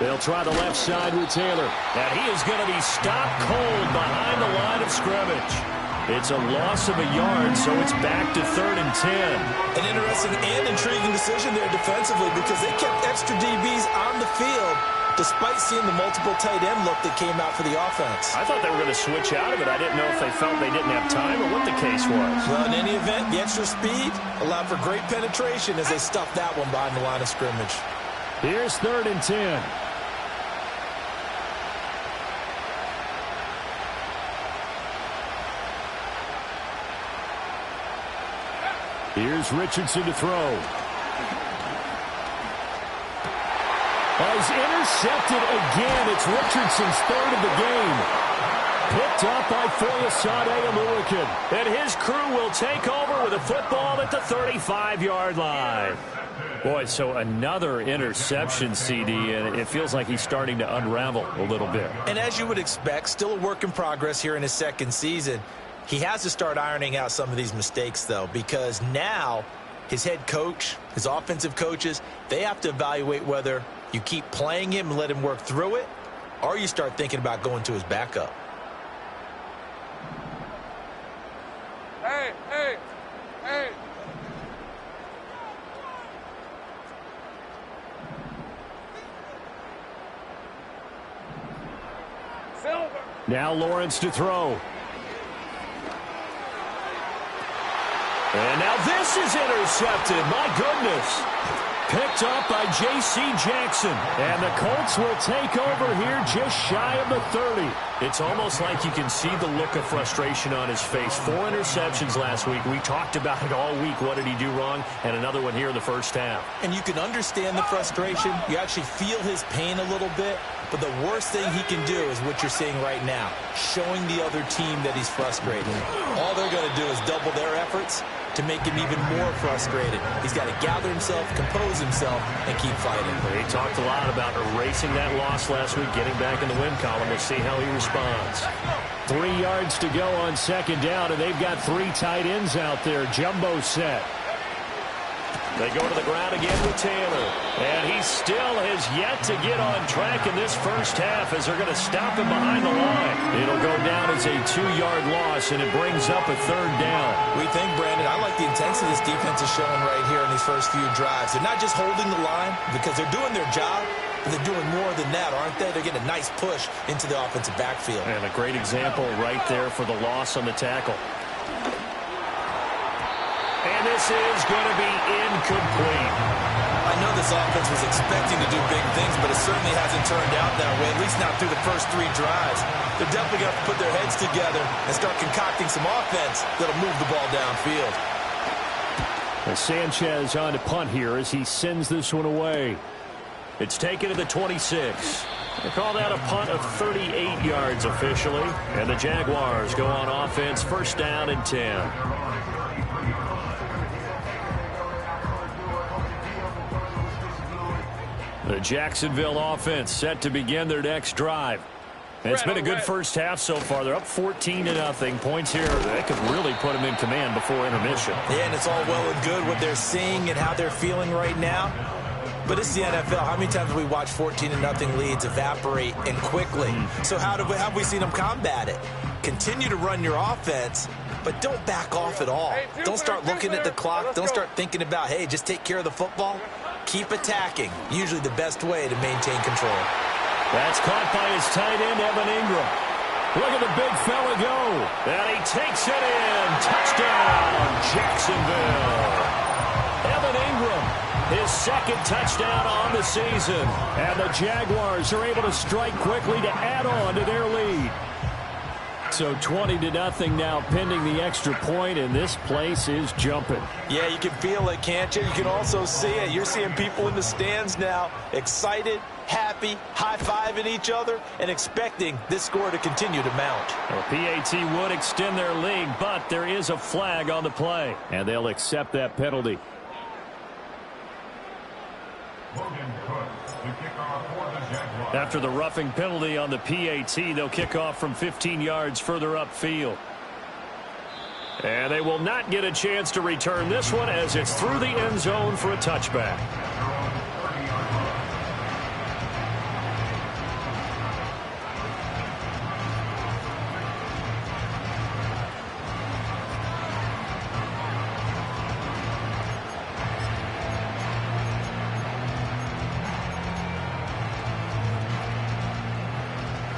They'll try the left side with Taylor. And he is going to be stopped cold behind the line of scrimmage. It's a loss of a yard, so it's back to 3rd and 10. An interesting and intriguing decision there defensively because they kept extra DBs on the field despite seeing the multiple tight end look that came out for the offense. I thought they were going to switch out of it. I didn't know if they felt they didn't have time or what the case was. Well, in any event, the extra speed allowed for great penetration as they stuffed that one behind the line of scrimmage. Here's 3rd and 10. Here's Richardson to throw. Is intercepted again. It's Richardson's 3rd of the game. Picked up by Foyesade Aluakin. And his crew will take over with a football at the 35-yard line. Boy, so another interception, CD, and it feels like he's starting to unravel a little bit. And as you would expect, still a work in progress here in his 2nd season. He has to start ironing out some of these mistakes, though, because now his head coach, his offensive coaches, they have to evaluate whether you keep playing him and let him work through it, or you start thinking about going to his backup. Hey. Silver. Now Lawrence to throw. And now this is intercepted. My goodness. Picked up by J.C. Jackson. And the Colts will take over here just shy of the 30. It's almost like you can see the look of frustration on his face. 4 interceptions last week. We talked about it all week. What did he do wrong? And another one here in the first half. And you can understand the frustration. You actually feel his pain a little bit. But the worst thing he can do is what you're seeing right now, showing the other team that he's frustrated. All they're going to do is double their efforts to make him even more frustrated. He's got to gather himself, compose himself, and keep fighting. He talked a lot about erasing that loss last week, getting back in the win column. We'll see how he responds. 3 yards to go on 2nd down, and they've got 3 tight ends out there. Jumbo set. They go to the ground again with Taylor. And he still has yet to get on track in this first half as they're going to stop him behind the line. It'll go down as a 2-yard loss, and it brings up a 3rd down. We think, Brandon, I like the intensity this defense is showing right here in these first few drives. They're not just holding the line because they're doing their job, but they're doing more than that, aren't they? They're getting a nice push into the offensive backfield. And a great example right there for the loss on the tackle. And this is going to be incomplete. I know this offense was expecting to do big things, but it certainly hasn't turned out that way, at least not through the first 3 drives. They're definitely going to put their heads together and start concocting some offense that'll move the ball downfield. And Sanchez on to punt here as he sends this one away. It's taken to the 26. They call that a punt of 38 yards officially. And the Jaguars go on offense, 1st down and 10. The Jacksonville offense set to begin their next drive. It's been a good first half so far. They're up 14-0. Points here, they could really put them in command before intermission. Yeah, and it's all well and good what they're seeing and how they're feeling right now. But it's the NFL. How many times have we watched 14-0 leads evaporate and quickly? So how have we seen them combat it? Continue to run your offense, but don't back off at all. Don't start looking at the clock. Don't start thinking about, hey, just take care of the football. Keep attacking. Usually the best way to maintain control. That's caught by his tight end, Evan Ingram. Look at the big fella go. And he takes it in. Touchdown, Jacksonville. Evan Ingram, his 2nd touchdown on the season. And the Jaguars are able to strike quickly to add on to their lead. So 20-0 now pending the extra point, and this place is jumping. Yeah, you can feel it, can't you? You can also see it. You're seeing people in the stands now excited, happy, high-fiving each other, and expecting this score to continue to mount. Well, PAT would extend their lead, but there is a flag on the play, and they'll accept that penalty. After the roughing penalty on the PAT, they'll kick off from 15 yards further upfield. And they will not get a chance to return this one as it's through the end zone for a touchback.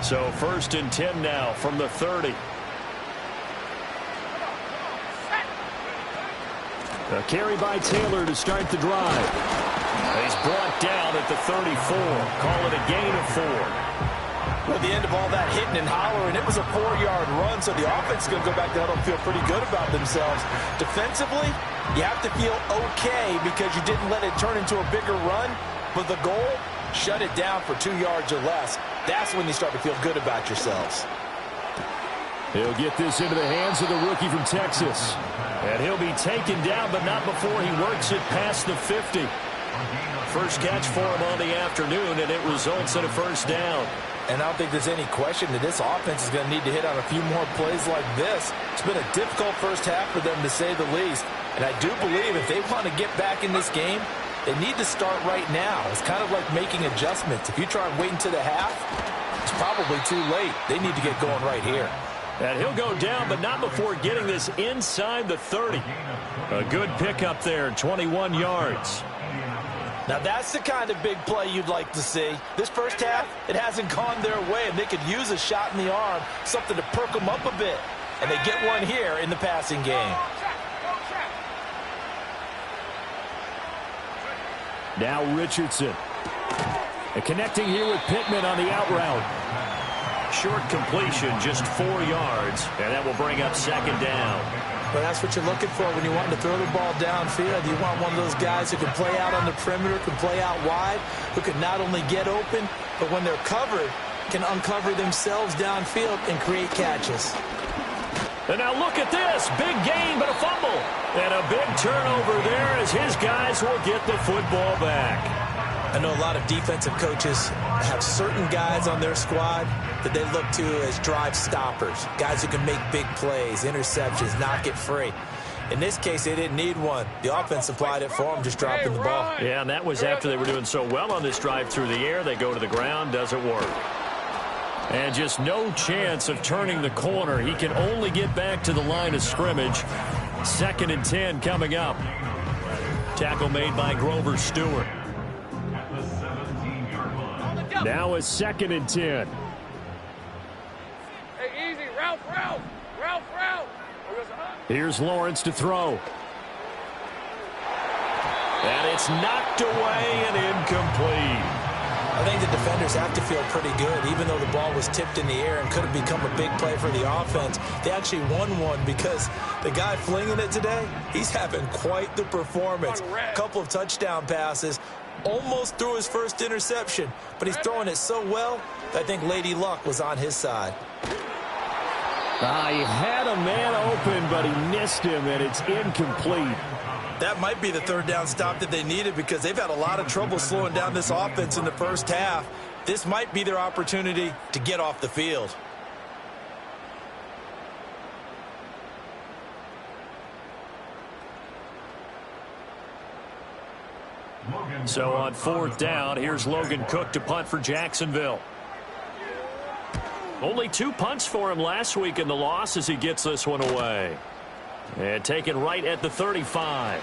So 1st and 10 now from the 30. A carry by Taylor to start the drive. He's brought down at the 34. Call it a gain of 4. At the end of all that hitting and hollering, it was a 4-yard run, so the offense is going to go back down and feel pretty good about themselves. Defensively, you have to feel okay because you didn't let it turn into a bigger run, but the goal, shut it down for 2 yards or less. That's when you start to feel good about yourselves. He'll get this into the hands of the rookie from Texas. And he'll be taken down, but not before he works it past the 50. First catch for him on the afternoon, and it results in a 1st down. And I don't think there's any question that this offense is going to need to hit on a few more plays like this. It's been a difficult first half for them, to say the least. And I do believe if they want to get back in this game, they need to start right now. It's kind of like making adjustments. If you try and wait until the half, it's probably too late. They need to get going right here. And he'll go down, but not before getting this inside the 30. A good pickup there, 21 yards. Now that's the kind of big play you'd like to see. This first half, it hasn't gone their way, and they could use a shot in the arm, something to perk them up a bit. And they get one here in the passing game. Now Richardson. And connecting here with Pittman on the out route. Short completion, just 4 yards, and that will bring up 2nd down. Well, that's what you're looking for when you want to throw the ball downfield. You want one of those guys who can play out on the perimeter, can play out wide, who can not only get open, but when they're covered, can uncover themselves downfield and create catches. And now look at this. Big gain, but a fumble. And a big turnover there as his guys will get the football back. I know a lot of defensive coaches have certain guys on their squad that they look to as drive stoppers, guys who can make big plays, interceptions, knock it free. In this case, they didn't need one. The offense supplied it for them, just dropping the ball. Yeah, and that was after they were doing so well on this drive through the air. They go to the ground, doesn't work. And just no chance of turning the corner. He can only get back to the line of scrimmage. 2nd and 10 coming up. Tackle made by Grover Stewart. Now a 2nd and 10. Hey, easy. Ralph. Here's Lawrence to throw. And it's knocked away and incomplete. I think the defenders have to feel pretty good, even though the ball was tipped in the air and could have become a big play for the offense. They actually won one because the guy flinging it today, he's having quite the performance. A couple of touchdown passes, almost threw his first interception, but he's throwing it so well that I think Lady Luck was on his side. He had a man open, but he missed him, and it's incomplete. That might be the 3rd down stop that they needed because they've had a lot of trouble slowing down this offense in the first half. This might be their opportunity to get off the field. So on 4th down, here's Logan Cook to punt for Jacksonville. Only 2 punts for him last week in the loss as he gets this one away. And taken right at the 35.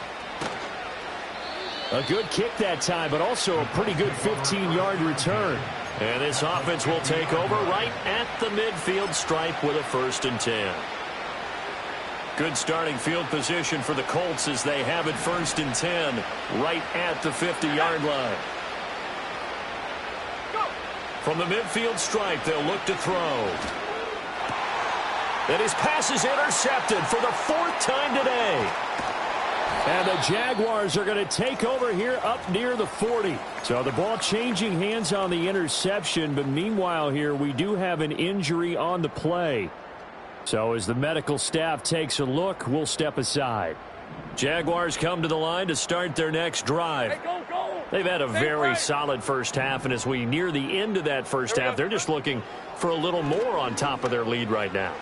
A good kick that time, but also a pretty good 15-yard return. And this offense will take over right at the midfield stripe with a 1st and 10. Good starting field position for the Colts as they have it 1st and 10 right at the 50-yard line. From the midfield stripe, they'll look to throw. And his pass is intercepted for the 4th time today. And the Jaguars are going to take over here up near the 40. So the ball changing hands on the interception, but meanwhile here we do have an injury on the play. So as the medical staff takes a look, we'll step aside. Jaguars come to the line to start their next drive. Hey, go. They've had a very solid first half, and as we near the end of that first half, they're just looking for a little more on top of their lead right now.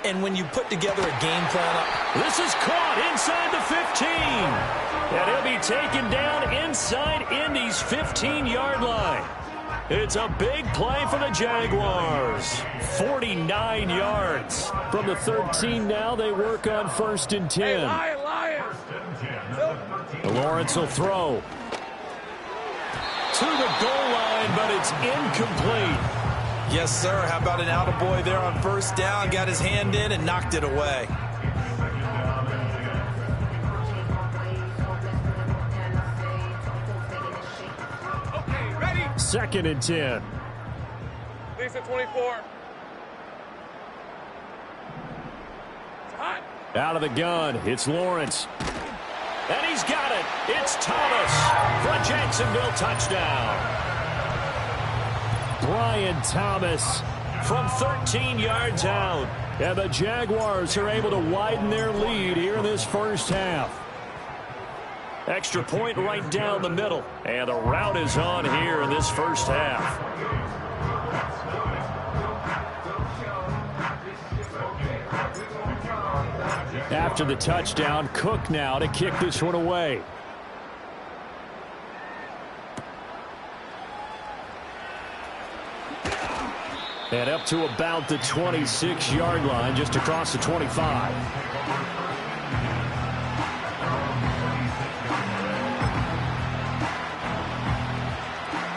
And when you put together a game plan, this is caught inside the 15. And he'll be taken down inside Indy's 15-yard line. It's a big play for the Jaguars. 49 yards. From the 13 now, they work on 1st and 10. Hey, Lions. Lawrence will throw. To the goal line, but it's incomplete. Yes, sir. How about an attaboy there on first down? Got his hand in and knocked it away. Okay, ready? 2nd and 10. Lisa 24. It's hot. Out of the gun, it's Lawrence. And he's got it. It's Thomas for a Jacksonville touchdown. Brian Thomas from 13 yards out. And the Jaguars are able to widen their lead here in this first half. Extra point right down the middle. And the route is on here in this first half. After the touchdown, Cook now to kick this one away. And up to about the 26-yard line, just across the 25.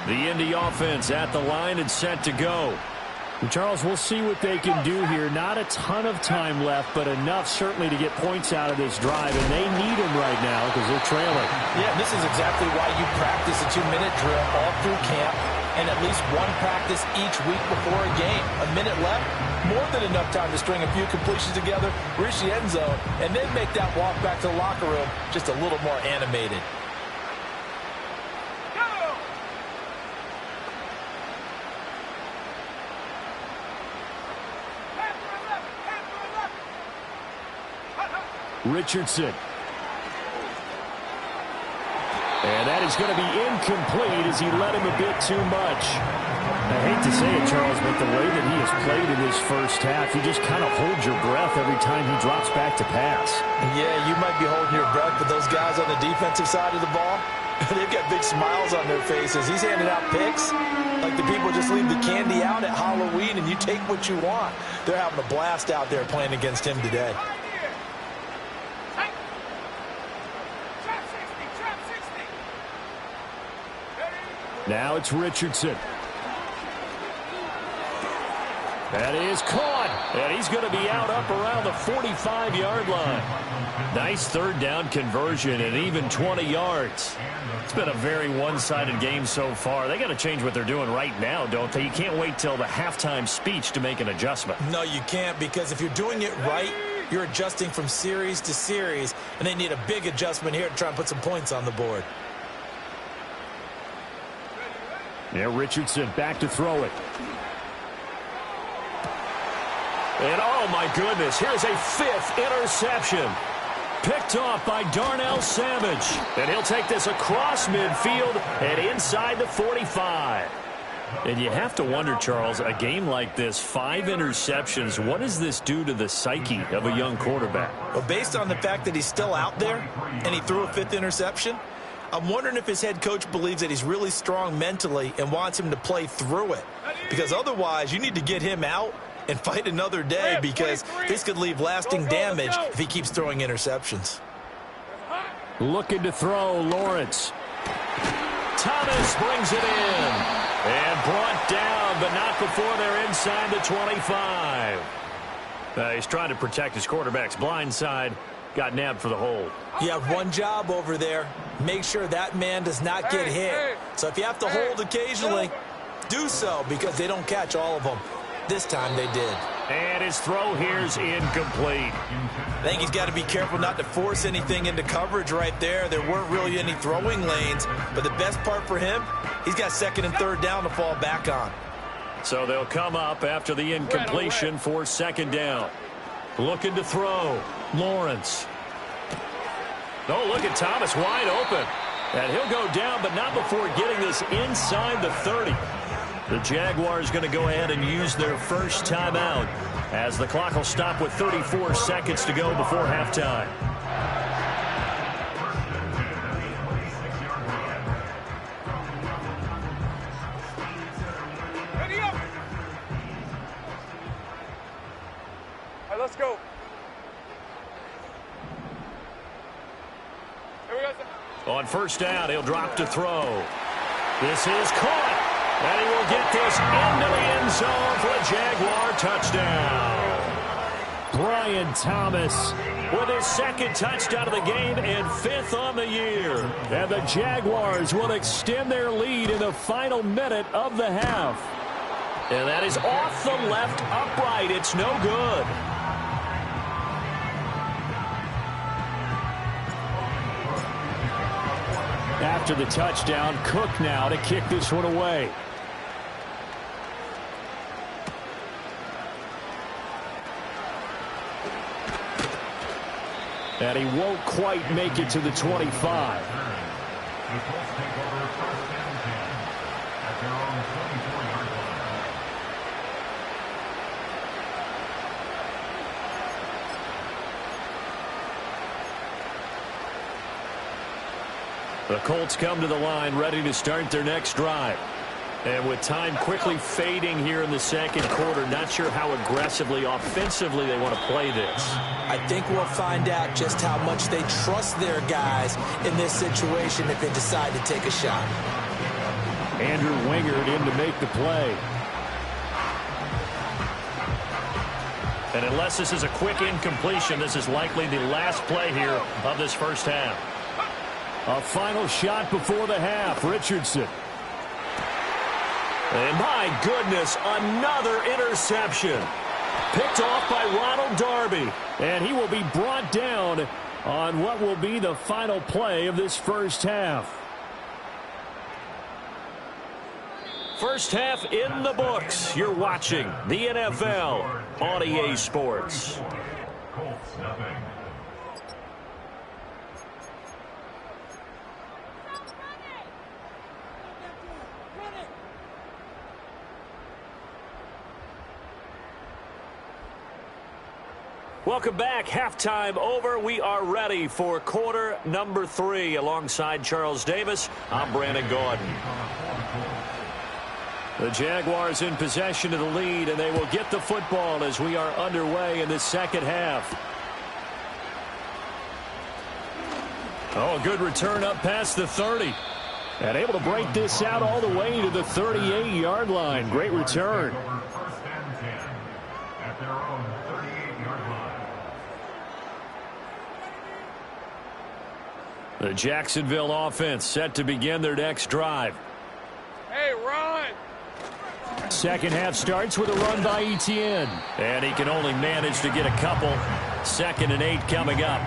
The Indy offense at the line and set to go. Charles, we'll see what they can do here. Not a ton of time left, but enough certainly to get points out of this drive, and they need them right now because they're trailing. Yeah, this is exactly why you practice a 2-minute drill all through camp and at least one practice each week before a game. A minute left, more than enough time to string a few completions together, reach the end zone, and then make that walk back to the locker room just a little more animated. Richardson. And that is going to be incomplete as he led him a bit too much. I hate to say it, Charles, but the way that he has played in this first half, you just kind of hold your breath every time he drops back to pass. Yeah, you might be holding your breath, but those guys on the defensive side of the ball, they've got big smiles on their faces. He's handing out picks like the people just leave the candy out at Halloween and you take what you want. They're having a blast out there playing against him today. Now it's Richardson. That is caught. And he's going to be out up around the 45-yard line. Nice third down conversion and even 20 yards. It's been a very one-sided game so far. They got to change what they're doing right now, don't they? You can't wait till the halftime speech to make an adjustment. No, you can't, because if you're doing it right, you're adjusting from series to series, and they need a big adjustment here to try and put some points on the board. Yeah, Richardson back to throw it. And oh my goodness, here's a 5th interception. Picked off by Darnell Savage. And he'll take this across midfield and inside the 45. And you have to wonder, Charles, a game like this, 5 interceptions, what does this do to the psyche of a young quarterback? Well, based on the fact that he's still out there and he threw a 5th interception, I'm wondering if his head coach believes that he's really strong mentally and wants him to play through it. Because otherwise, you need to get him out and fight another day, because this could leave lasting damage if he keeps throwing interceptions. Looking to throw, Lawrence. Thomas brings it in. And brought down, but not before they're inside the 25. He's trying to protect his quarterback's blind side. Got nabbed for the hold. You have one job over there. Make sure that man does not get hit. So if you have to hold occasionally, do so, because they don't catch all of them. This time they did. And his throw here's incomplete. I think he's got to be careful not to force anything into coverage right there. There weren't really any throwing lanes, but the best part for him, he's got 2nd and 3rd down to fall back on. So they'll come up after the incompletion for 2nd down. Looking to throw, Lawrence. Oh, look at Thomas wide open. And he'll go down, but not before getting this inside the 30. The Jaguars going to go ahead and use their first timeout as the clock will stop with 34 seconds to go before halftime. Ready up. All right, let's go. Here we go. On first down, he'll drop to throw. This is caught. And he will get this into the end zone for a Jaguar touchdown. Brian Thomas with his second touchdown of the game and 5th on the year. And the Jaguars will extend their lead in the final minute of the half. And that is off the left upright. It's no good. After the touchdown, Cook now to kick this one away. And he won't quite make it to the 25. The Colts come to the line ready to start their next drive. And with time quickly fading here in the second quarter, not sure how aggressively, offensively they want to play this. I think we'll find out just how much they trust their guys in this situation if they decide to take a shot. Andrew Wingard in to make the play. And unless this is a quick incompletion, this is likely the last play here of this first half. A final shot before the half. Richardson. And my goodness, another interception. Picked off by Ronald Darby. And he will be brought down on what will be the final play of this first half. First half in the books. You're watching the NFL on EA Sports. Welcome back. Halftime over. We are ready for quarter number 3. Alongside Charles Davis, I'm Brandon Gordon. The Jaguars in possession of the lead, and they will get the football as we are underway in the second half. Oh, a good return up past the 30. And able to break this out all the way to the 38-yard line. Great return. The Jacksonville offense set to begin their next drive. Hey, run! Second half starts with a run by Etienne. And he can only manage to get a couple. 2nd and 8 coming up.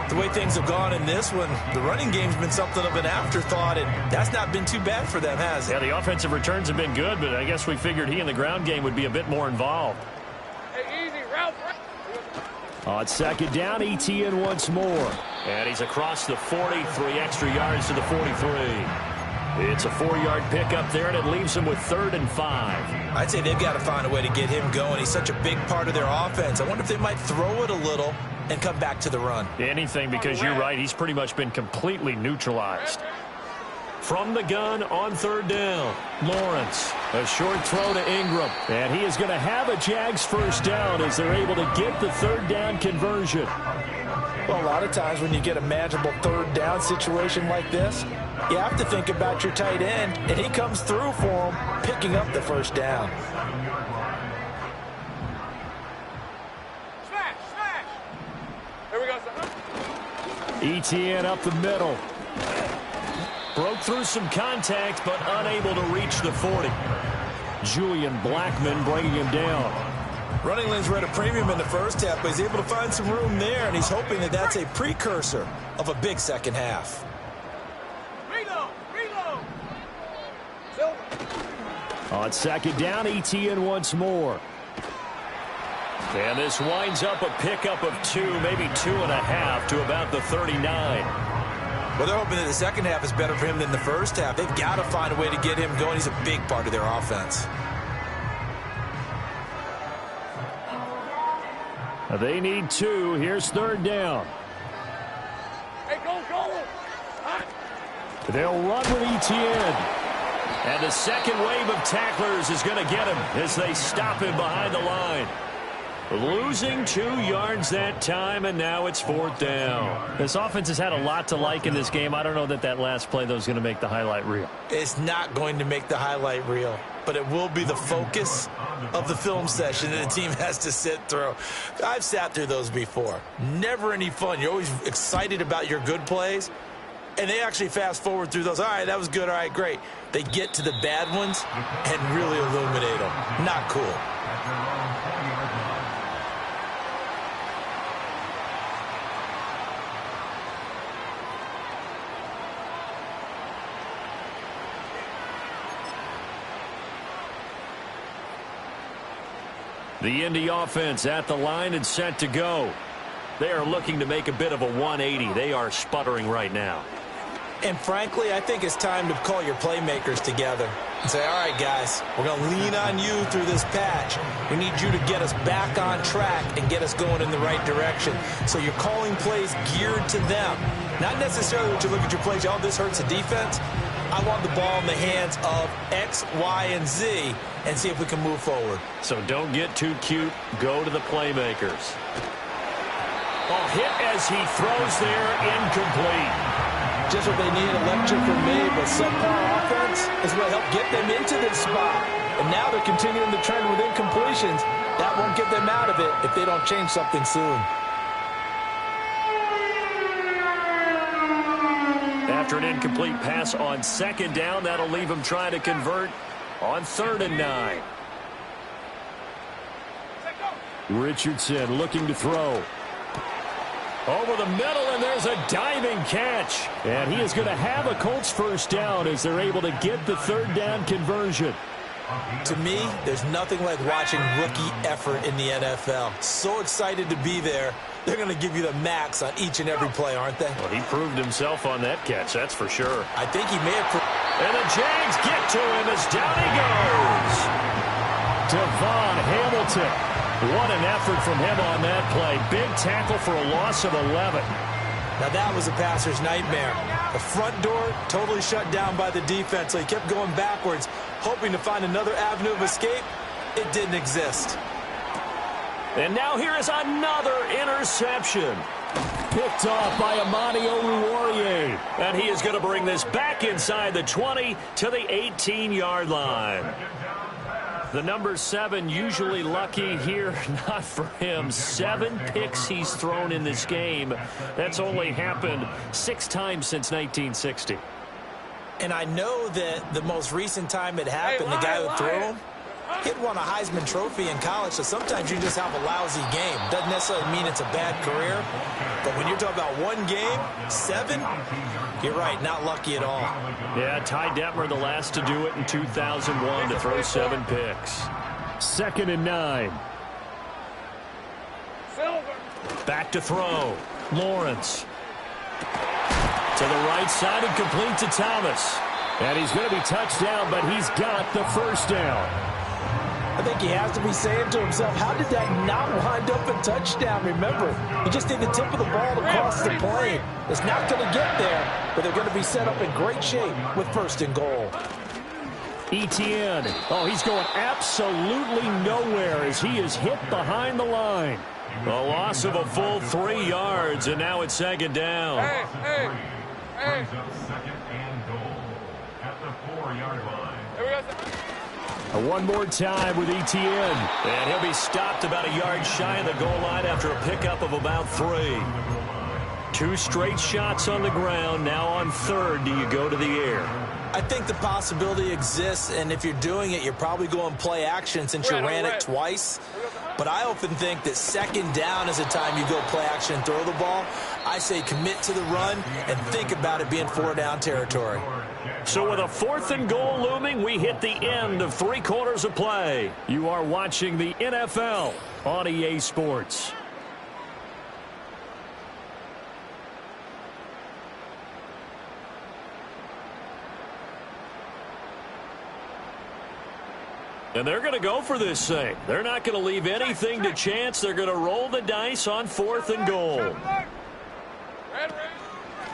The way things have gone in this one, the running game's been something of an afterthought, and that's not been too bad for them, has it? Yeah, the offensive returns have been good, but I guess we figured he in the ground game would be a bit more involved. Hey, easy, Ralph. On 2nd down, Etienne once more. And he's across the 40, 3 extra yards to the 43. It's a 4-yard pickup there, and it leaves him with 3rd and 5. I'd say they've got to find a way to get him going. He's such a big part of their offense. I wonder if they might throw it a little and come back to the run. Anything, because you're right, he's pretty much been completely neutralized. From the gun on 3rd down, Lawrence. A short throw to Ingram. And he is going to have a Jags first down as they're able to get the 3rd down conversion. Well, a lot of times when you get a manageable 3rd down situation like this, you have to think about your tight end, and he comes through for him, picking up the first down. Smash, smash! Here we go, son. Etienne up the middle. Broke through some contact, but unable to reach the 40. Julian Blackmon bringing him down. Running lanes were at a premium in the first half, but he's able to find some room there, and he's hoping that that's a precursor of a big second half. Reload, reload! On 2nd down, Etienne once more. And this winds up a pickup of 2, maybe 2.5 to about the 39. Well, they're hoping that the second half is better for him than the first half. They've got to find a way to get him going. He's a big part of their offense. They need 2. Here's 3rd down. Hey, go, go! Hot. They'll run with Etienne. And the second wave of tacklers is going to get him as they stop him behind the line. Losing 2 yards that time, and now it's 4th down. This offense has had a lot to like in this game. I don't know that last play, though, is going to make the highlight reel. It's not going to make the highlight reel, but it will be the focus of the film session that the team has to sit through. I've sat through those before. Never any fun. You're always excited about your good plays, and they actually fast forward through those. All right, that was good. All right, great. They get to the bad ones and really illuminate them. Not cool. The Indy offense at the line and set to go. They are looking to make a bit of a 180. They are sputtering right now. And frankly, I think it's time to call your playmakers together and say, all right, guys, we're going to lean on you through this patch. We need you to get us back on track and get us going in the right direction. So you're calling plays geared to them. Not necessarily that you look at your plays, oh, this hurts the defense. I want the ball in the hands of X, Y, and Z and see if we can move forward. So don't get too cute. Go to the playmakers. Oh, hit as he throws there, incomplete. Just what they need, a lecture from me, but subpar offense is what helped get them into this spot. And now they're continuing the trend with incompletions. That won't get them out of it if they don't change something soon. After an incomplete pass on 2nd down, that'll leave him trying to convert on 3rd and 9. Richardson looking to throw. Over the middle, and there's a diving catch. And he is going to have a Colts 1st down as they're able to get the 3rd down conversion. To me, there's nothing like watching rookie effort in the NFL. So excited to be there. They're going to give you the max on each and every play, aren't they? Well, he proved himself on that catch, that's for sure. I think he may have... And the Jags get to him as down he goes. Devon Hamilton. What an effort from him on that play. Big tackle for a loss of 11. Now that was a passer's nightmare. The front door totally shut down by the defense, so he kept going backwards, hoping to find another avenue of escape. It didn't exist. And now here is another interception. Picked off by Amani Oruwariye. And he is going to bring this back inside the 20 to the 18-yard line. The number 7 usually lucky here, not for him. 7 picks he's thrown in this game. That's only happened 6 times since 1960. And I know that the most recent time it happened, the guy who threw him, he'd won a Heisman Trophy in college, so sometimes you just have a lousy game. Doesn't necessarily mean it's a bad career, but when you're talking about one game, 7, you're right, not lucky at all. Yeah, Ty Detmer the last to do it in 2001 to throw 7 picks. 2nd and 9. Back to throw. Lawrence. To the right side and complete to Thomas. And he's going to be touched down, but he's got the 1st down. I think he has to be saying to himself, how did that not wind up a touchdown? Remember, he just need the tip of the ball to cross the plane. It's not going to get there, but they're going to be set up in great shape with 1st and goal. Etienne. Oh, he's going absolutely nowhere as he is hit behind the line. A loss of a full 3 yards, and now it's 2nd down. Hey. Second and goal at the 4-yard line. Here we go. One more time with Etienne. And he'll be stopped about a yard shy of the goal line after a pickup of about 3. 2 straight shots on the ground. Now on 3rd, do you go to the air? I think the possibility exists, and if you're doing it, you're probably going play action since you ran it twice. But I often think that 2nd down is a time you go play action and throw the ball. I say commit to the run and think about it being 4-down territory. So with a 4th and goal looming, we hit the end of 3 quarters of play. You are watching the NFL on EA Sports. And they're going to go for this thing. They're not going to leave anything to chance. They're going to roll the dice on 4th and goal.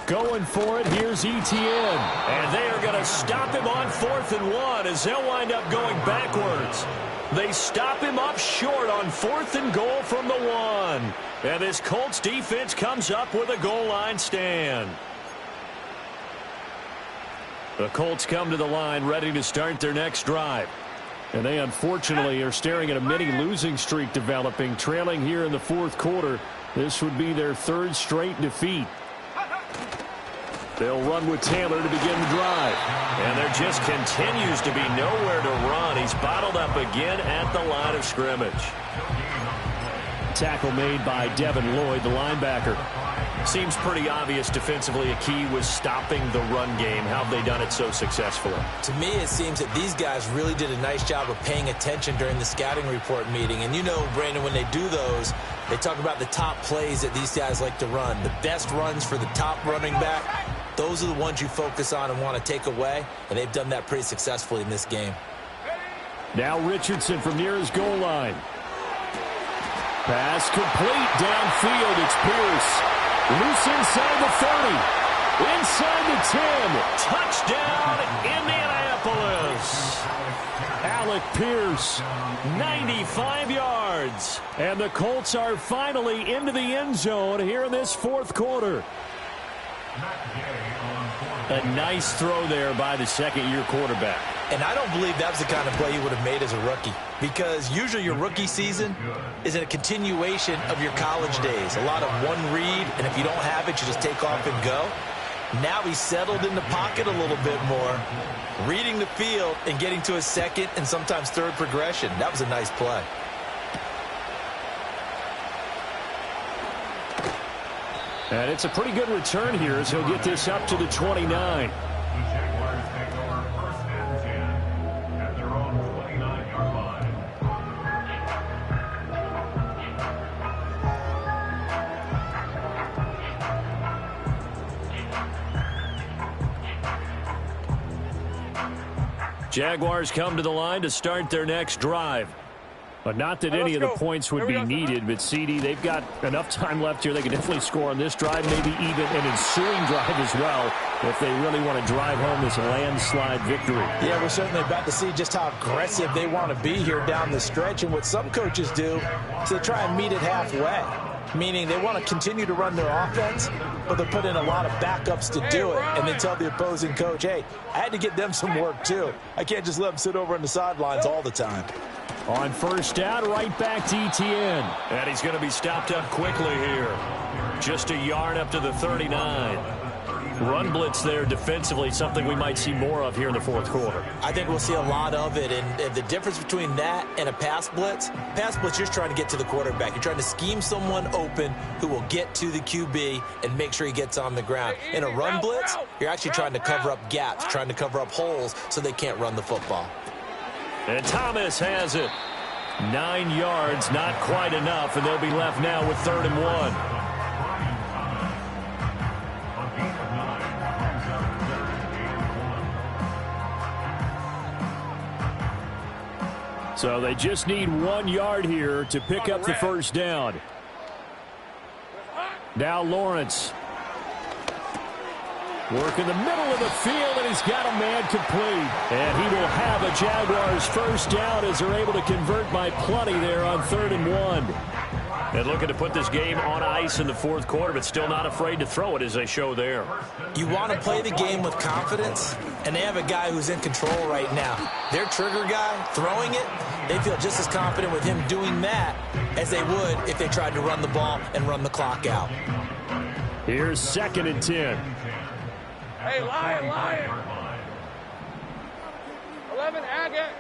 Going for it, here's Etienne. And they are going to stop him on 4th and 1 as they'll wind up going backwards. They stop him up short on 4th and goal from the 1. And this Colts defense comes up with a goal line stand. The Colts come to the line ready to start their next drive. And they unfortunately are staring at a mini losing streak developing, trailing here in the 4th quarter. This would be their 3rd straight defeat. They'll run with Taylor to begin the drive. And there just continues to be nowhere to run. He's bottled up again at the line of scrimmage. Tackle made by Devin Lloyd, the linebacker. Seems pretty obvious defensively a key was stopping the run game. How have they done it so successfully? To me, it seems that these guys really did a nice job of paying attention during the scouting report meeting. And you know, Brandon, when they do those, they talk about the top plays that these guys like to run. The best runs for the top running back. Those are the ones you focus on and want to take away. And they've done that pretty successfully in this game. Now Richardson from near his goal line. Pass complete downfield. It's Pierce. Loose inside the 30. Inside the 10. Touchdown, Indianapolis. Alec Pierce, 95 yards. And the Colts are finally into the end zone here in this 4th quarter. A nice throw there by the second-year quarterback. And I don't believe that's the kind of play he would have made as a rookie, because usually your rookie season is a continuation of your college days. A lot of one read, and if you don't have it, you just take off and go. Now he's settled in the pocket a little bit more, reading the field and getting to his second and sometimes third progression. That was a nice play. And it's a pretty good return here as he'll get this up to the 29. Jaguars come to the line to start their next drive. But not that any of the points would be needed, but CD, they've got enough time left here. They can definitely score on this drive, maybe even an ensuing drive as well, if they really want to drive home this landslide victory. Yeah, we're certainly about to see just how aggressive they want to be here down the stretch. And what some coaches do is they try and meet it halfway, meaning they want to continue to run their offense, but they put in a lot of backups to do it, and they tell the opposing coach, hey, I had to get them some work too. I can't just let them sit over on the sidelines all the time. On first down, right back to Etienne. And he's going to be stopped up quickly here. Just a yard up to the 39. Run blitz there defensively, something we might see more of here in the 4th quarter. I think we'll see a lot of it, and the difference between that and a pass blitz, you're just trying to get to the quarterback. You're trying to scheme someone open who will get to the QB and make sure he gets on the ground. In a run blitz, you're actually trying to cover up gaps, trying to cover up holes so they can't run the football. And Thomas has it. 9 yards, not quite enough, and they'll be left now with 3rd and 1. So they just need 1 yard here to pick up the first down. Now Lawrence. Work in the middle of the field, and he's got a man complete. And he will have a Jaguars first down as they're able to convert by plenty there on 3rd and 1. And looking to put this game on ice in the 4th quarter, but still not afraid to throw it as they show there. You want to play the game with confidence, and they have a guy who's in control right now. Their trigger guy throwing it, they feel just as confident with him doing that as they would if they tried to run the ball and run the clock out. Here's 2nd and 10. Hey, Lion. 11, Agate.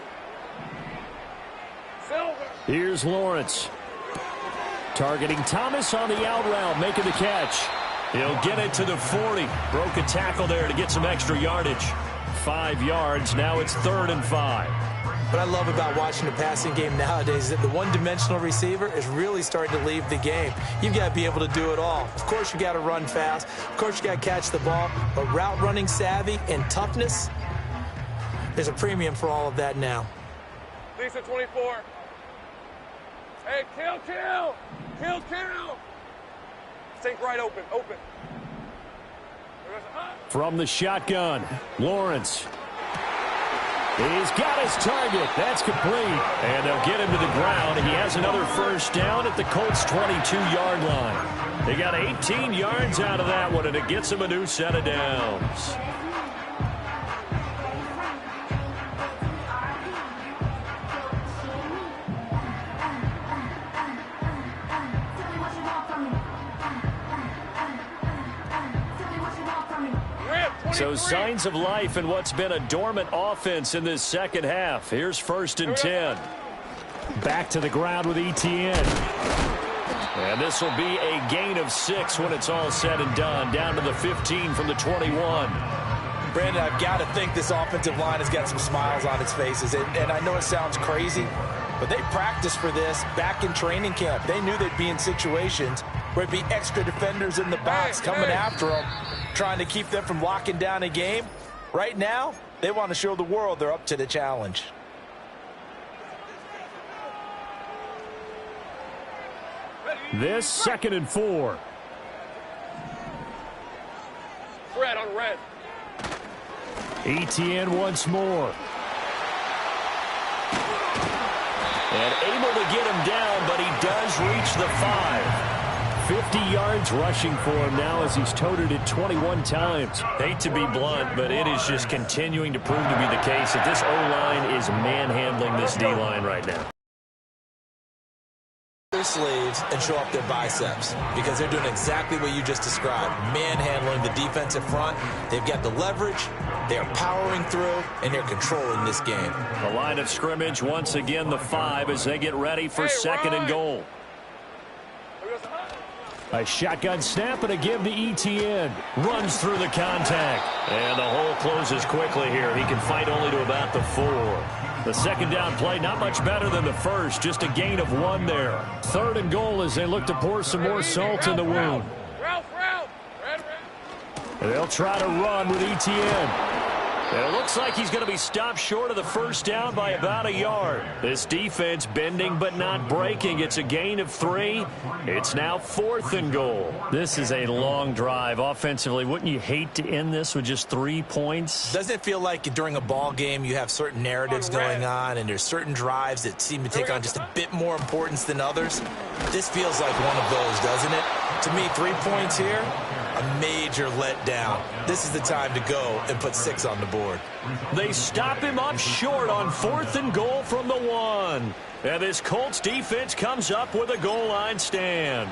Silver. Here's Lawrence. Targeting Thomas on the out route, making the catch. He'll get it to the 40. Broke a tackle there to get some extra yardage. 5 yards. Now it's 3rd and 5. What I love about watching the passing game nowadays is that the one-dimensional receiver is really starting to leave the game. You've got to be able to do it all. Of course, you got to run fast. Of course, you got to catch the ball. But route running savvy and toughness, there's a premium for all of that now. Lisa, 24. Hey, kill. Think right open. From the shotgun, Lawrence. He's got his target. That's complete. And they'll get him to the ground. He has another first down at the Colts' 22-yard line. They got 18 yards out of that one, and it gets him a new set of downs. So signs of life in what's been a dormant offense in this second half. Here's 1st and 10. Back to the ground with Etienne. And this will be a gain of 6 when it's all said and done. Down to the 15 from the 21. Brandon, I've got to think this offensive line has got some smiles on its faces. And I know it sounds crazy, but they practiced for this back in training camp. They knew they'd be in situations where it'd be extra defenders in the box coming after them, trying to keep them from locking down a game. Right now, they want to show the world they're up to the challenge. This 2nd and 4. Red on red. Etienne once more. And able to get him down, but he does reach the 5. 50 yards rushing for him now as he's toted it 21 times. Hate to be blunt, but it is just continuing to prove to be the case that this O-line is manhandling this D-line right now. Their sleeves and show up their biceps because they're doing exactly what you just described, manhandling the defensive front. They've got the leverage, they're powering through, and they're controlling this game. The line of scrimmage once again the 5 as they get ready for 2nd and goal. A shotgun snap and a give to Etienne. Runs through the contact. And the hole closes quickly here. He can fight only to about the 4. The 2nd down play not much better than the first. Just a gain of 1 there. 3rd and goal as they look to pour some more salt in the wound. They'll try to run with Etienne. And it looks like he's going to be stopped short of the first down by about a yard. This defense bending but not breaking. It's a gain of 3. It's now 4th and goal. This is a long drive offensively. Wouldn't you hate to end this with just 3 points? Doesn't it feel like during a ball game you have certain narratives going on and there's certain drives that seem to take on just a bit more importance than others? This feels like one of those, doesn't it? To me, 3 points here, a major letdown. This is the time to go and put 6 on the board. They stop him up short on 4th and goal from the 1. And this Colts defense comes up with a goal line stand.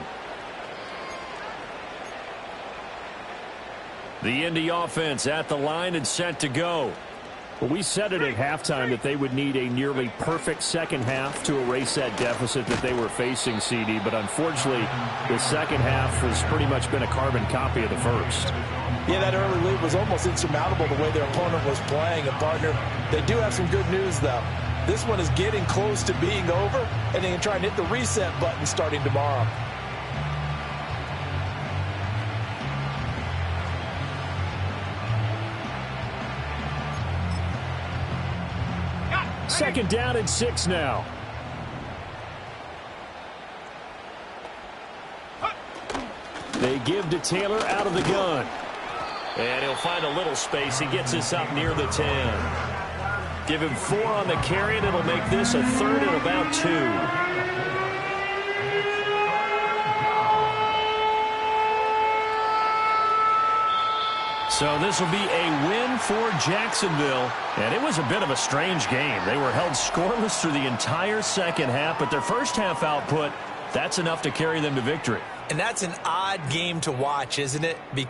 The Indy offense at the line and set to go. Well, we said it at halftime that they would need a nearly perfect second half to erase that deficit that they were facing, CD. But unfortunately, the second half has pretty much been a carbon copy of the first. Yeah, that early lead was almost insurmountable the way their opponent was playing. And, partner, they do have some good news, though. This one is getting close to being over, and they can try and hit the reset button starting tomorrow. Second down and 6 now. They give to Taylor out of the gun. And he'll find a little space. He gets us up near the 10. Give him 4 on the carry, and it'll make this a 3rd and about 2. So this will be a win for Jacksonville. And it was a bit of a strange game. They were held scoreless through the entire second half, but their first half output, that's enough to carry them to victory. And that's an odd game to watch, isn't it? Because